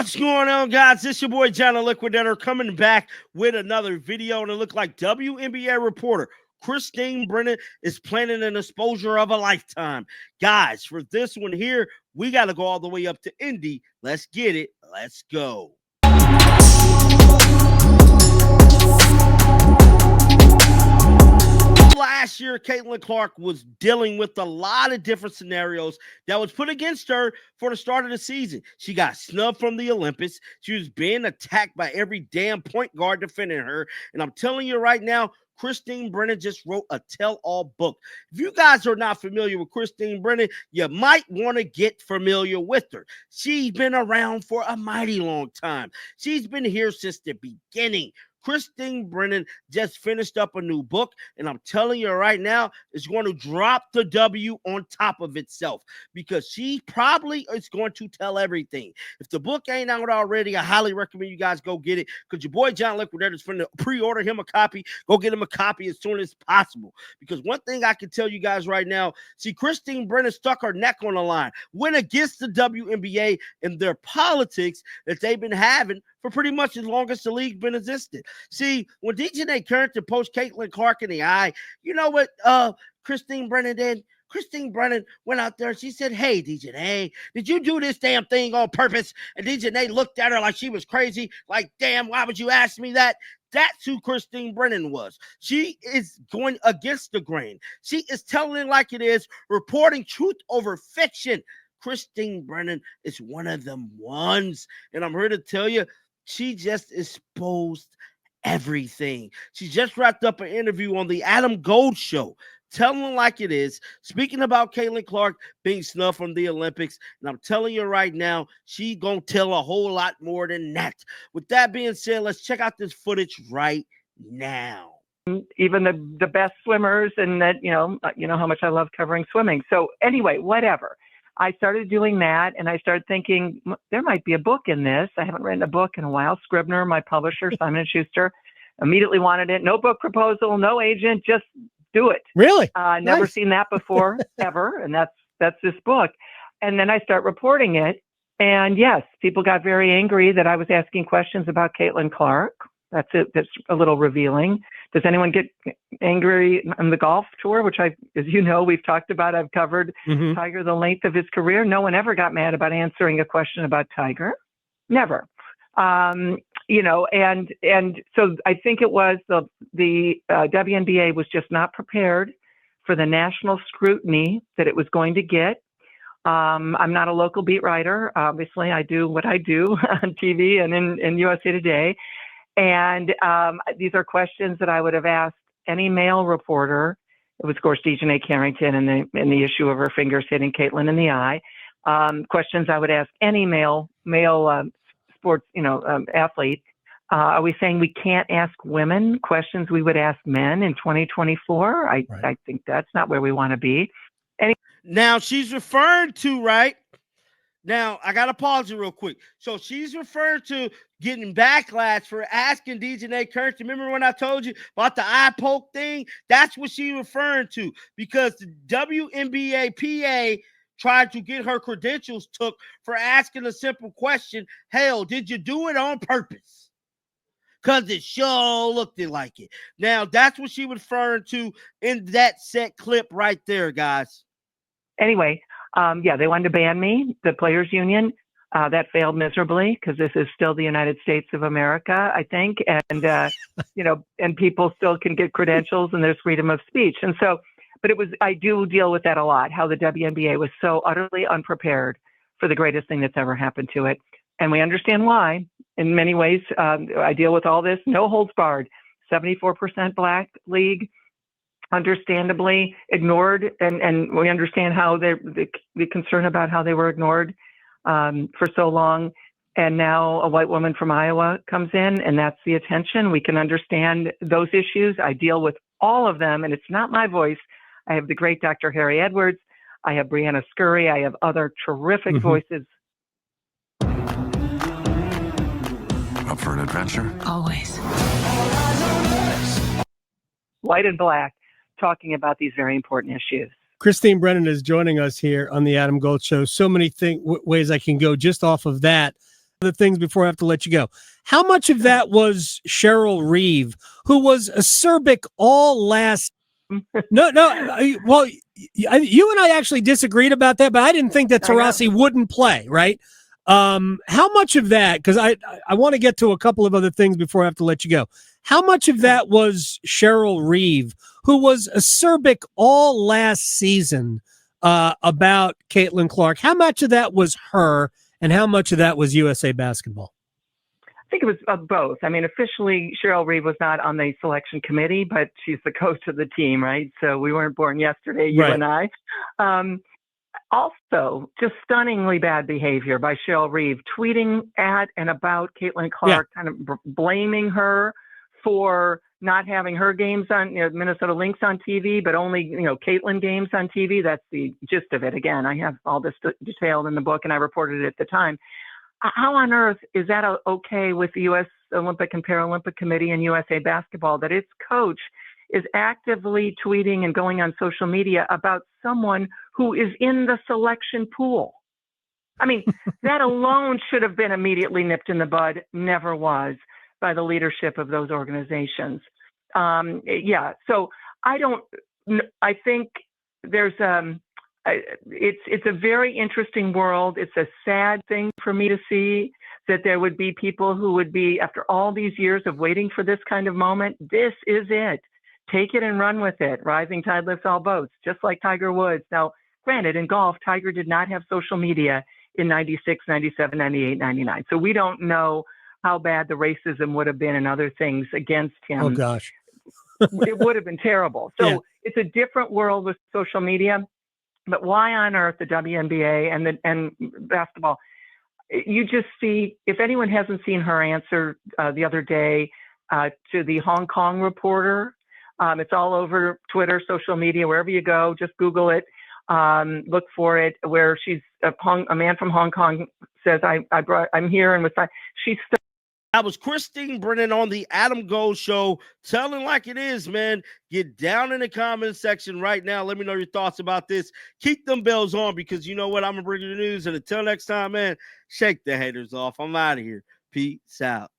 What's going on, guys? This your boy John the Liquidator coming back with another video, and it looked like WNBA reporter Christine Brennan is planning an exposure of a lifetime. Guys, for this one here, we got to go all the way up to Indy. Let's get it. Let's go. Last year, Caitlin Clark was dealing with a lot of different scenarios that was put against her for the start of the season. She got snubbed from the Olympics. She was being attacked by every damn point guard defending her. And I'm telling you right now, Christine Brennan just wrote a tell-all book. If you guys are not familiar with Christine Brennan, you might want to get familiar with her. She's been around for a mighty long time. She's been here since the beginning. Christine Brennan just finished up a new book, and I'm telling you right now, it's going to drop the W on top of itself because she probably is going to tell everything. If the book ain't out already, I highly recommend you guys go get it because your boy John Liquidator is going to pre-order him a copy. Go get him a copy as soon as possible because one thing I can tell you guys right now, see, Christine Brennan stuck her neck on the line, went against the WNBA and their politics that they've been having for pretty much as long as the league been existed. See, when DJ Carrington poached Caitlin Clark in the eye, you know what Christine Brennan did? Christine Brennan went out there and she said, "Hey, DJ, did you do this damn thing on purpose?" And DJ looked at her like she was crazy, like, "Damn, why would you ask me that?" That's who Christine Brennan was. She is going against the grain. She is telling it like it is, reporting truth over fiction. Christine Brennan is one of them ones. And I'm here to tell you, she just exposed everything. She just wrapped up an interview on the Adam Gold Show, telling like it is, speaking about Caitlin Clark being snubbed from the Olympics. And I'm telling you right now, she gonna tell a whole lot more than that. With that being said, let's check out this footage right now. Even the best swimmers, and that you know how much I love covering swimming. So anyway, whatever. I started doing that, and I started thinking there might be a book in this. I haven't written a book in a while. Scribner, my publisher, Simon & Schuster, immediately wanted it. No book proposal, no agent, just do it. Really? Never seen that before, ever, and that's this book. And then I start reporting it, and yes, people got very angry that I was asking questions about Caitlin Clark. That's it. That's a little revealing. Does anyone get angry on the golf tour, which as you know, we've talked about, I've covered Tiger the length of his career. No one ever got mad about answering a question about Tiger. Never. And so I think it was the WNBA was just not prepared for the national scrutiny that it was going to get. I'm not a local beat writer. Obviously, I do what I do on TV and in USA Today. And these are questions that I would have asked any male reporter. It was, of course, DJ Carrington and the issue of her fingers hitting Caitlin in the eye. Questions I would ask any male sports, athlete. Are we saying we can't ask women questions we would ask men in 2024? I think that's not where we want to be. Now she's referring to, right? Now, I got to pause it real quick. So she's referring to getting backlash for asking DJ Carrington. Remember when I told you about the eye poke thing? That's what she's referring to because the WNBA PA tried to get her credentials took for asking a simple question. Hell, did you do it on purpose? Because it sure looked like it. Now, that's what she was referring to in that set clip right there, guys. Anyway, they wanted to ban me, the players union. That failed miserably because this is still the United States of America, I think. And, and people still can get credentials and there's freedom of speech. And so, but I do deal with that a lot, how the WNBA was so utterly unprepared for the greatest thing that's ever happened to it. And we understand why. In many ways, I deal with all this, no holds barred, 74% Black league. Understandably ignored, and we understand how the concern about how they were ignored for so long. And now a white woman from Iowa comes in, and that's the attention. We can understand those issues. I deal with all of them, and it's not my voice. I have the great Dr. Harry Edwards. I have Brianna Scurry. I have other terrific voices. Up for an adventure? Always. White and Black, talking about these very important issues. Christine Brennan is joining us here on the Adam Gold Show. So many ways I can go just off of that. The things before I have to let you go. How much of that was Cheryl Reeve, who was acerbic all last? No. Well, you and I actually disagreed about that, but I didn't think that Taurasi wouldn't play, right? How much of that? Because I want to get to a couple of other things before I have to let you go. How much of that was Cheryl Reeve, who was acerbic all last season about Caitlin Clark? How much of that was her? And how much of that was USA Basketball? I think it was both. I mean, officially, Cheryl Reeve was not on the selection committee, but she's the coach of the team, right? So we weren't born yesterday, you and I. Also, just stunningly bad behavior by Cheryl Reeve, tweeting at and about Caitlin Clark, kind of blaming her for not having her games on Minnesota Lynx on TV, but only Caitlin games on TV. That's the gist of it. Again, I have all this detailed in the book, and I reported it at the time. How on earth is that okay with the U.S. Olympic and Paralympic Committee and USA Basketball that its coach is actively tweeting and going on social media about someone who is in the selection pool? I mean, that alone should have been immediately nipped in the bud. Never was by the leadership of those organizations. So I think there's it's a very interesting world. It's a sad thing for me to see that there would be people who would be, after all these years of waiting for this kind of moment, this is it. Take it and run with it. Rising tide lifts all boats, just like Tiger Woods. Now, granted, in golf, Tiger did not have social media in 96, 97, 98, 99. So we don't know how bad the racism would have been and other things against him. Oh, gosh. It would have been terrible. So it's a different world with social media. But why on earth the WNBA and basketball? You just see, if anyone hasn't seen her answer the other day to the Hong Kong reporter, it's all over Twitter, social media, wherever you go, just Google it, look for it, where she's a man from Hong Kong says, I'm here, and she's That was Christine Brennan on the Adam Gold Show, telling like it is, man. Get down in the comment section right now. Let me know your thoughts about this. Keep them bells on, because you know what? I'm going to bring you the news. And until next time, man, shake the haters off. I'm out of here. Peace out.